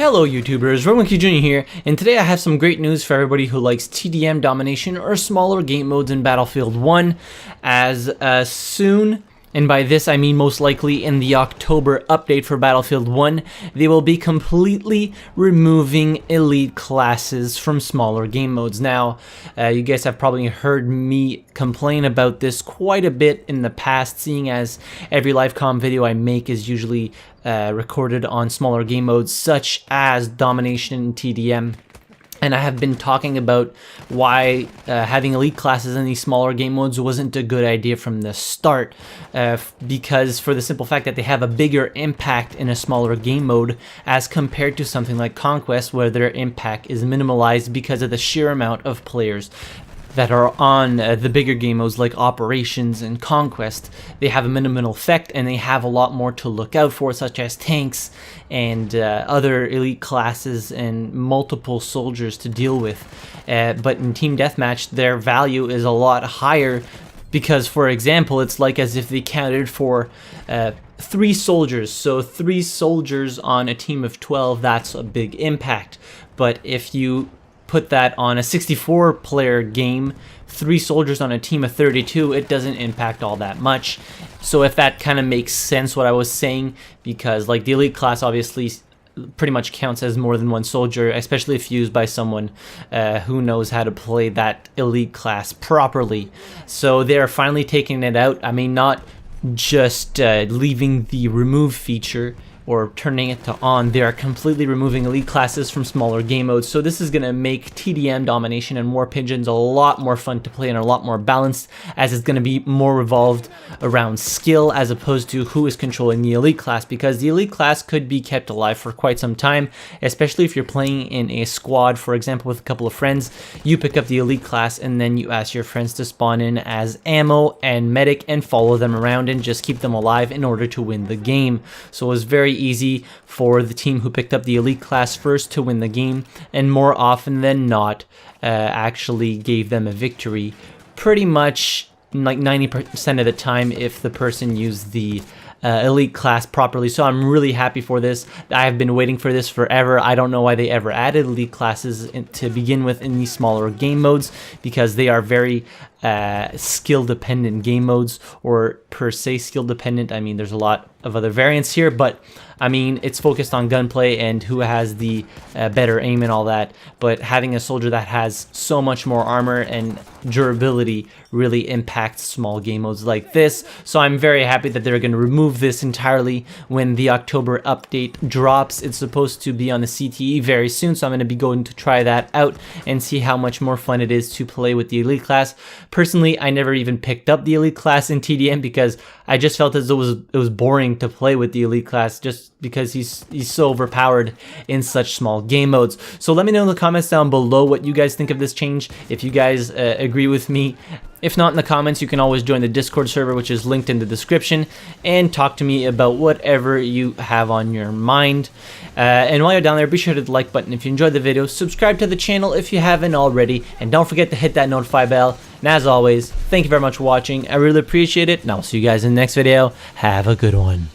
Hello YouTubers, RogueMonkeyJr here, and today I have some great news for everybody who likes TDM domination or smaller game modes in Battlefield 1, as soon, and by this I mean most likely in the October update for Battlefield 1, they will be completely removing elite classes from smaller game modes. Now, you guys have probably heard me complain about this quite a bit in the past, seeing as every live comm video I make is usually recorded on smaller game modes such as domination and TDM. And I have been talking about why having elite classes in these smaller game modes wasn't a good idea from the start, because for the simple fact that they have a bigger impact in a smaller game mode as compared to something like Conquest, where their impact is minimalized because of the sheer amount of players that are on the bigger game modes like Operations and Conquest. They have a minimal effect and they have a lot more to look out for, such as tanks and other elite classes and multiple soldiers to deal with. But in Team Deathmatch, their value is a lot higher because, for example, it's like as if they counted for 3 soldiers. So 3 soldiers on a team of 12, that's a big impact. But if you put that on a 64 player game, 3 soldiers on a team of 32, it doesn't impact all that much. So if that kind of makes sense what I was saying, because like the elite class obviously pretty much counts as more than 1 soldier, especially if used by someone who knows how to play that elite class properly. So they're finally taking it out. I mean, not just leaving the remove feature or turning it to on, they are completely removing elite classes from smaller game modes. So this is going to make TDM domination and War Pigeons a lot more fun to play and a lot more balanced, as it's going to be more revolved around skill as opposed to who is controlling the elite class, because the elite class could be kept alive for quite some time, especially if you're playing in a squad, for example, with a couple of friends. You pick up the elite class and then you ask your friends to spawn in as ammo and medic and follow them around and just keep them alive in order to win the game. So it was very easy for the team who picked up the elite class first to win the game, and more often than not actually gave them a victory pretty much like 90% of the time if the person used the elite class properly. So I'm really happy for this. I have been waiting for this forever. I don't know why they ever added elite classes to begin with in these smaller game modes, because they are very skill dependent game modes, or per se skill dependent. I mean, there's a lot of other variants here, but I mean, it's focused on gunplay and who has the better aim and all that. But having a soldier that has so much more armor and durability really impacts small game modes like this. So I'm very happy that they're going to remove this entirely when the October update drops. It's supposed to be on the CTE very soon, so I'm going to be going to try that out and see how much more fun it is to play with the elite class. Personally, I never even picked up the elite class in TDM because I just felt as though it was boring to play with the elite class, just because he's so overpowered in such small game modes. So let me know in the comments down below what you guys think of this change, if you guys agree with me. If not in the comments, you can always join the Discord server, which is linked in the description, and talk to me about whatever you have on your mind. And while you're down there, be sure to hit the like button if you enjoyed the video, subscribe to the channel if you haven't already, and don't forget to hit that notify bell. And as always, thank you very much for watching. I really appreciate it, and I'll see you guys in the next video. Have a good one.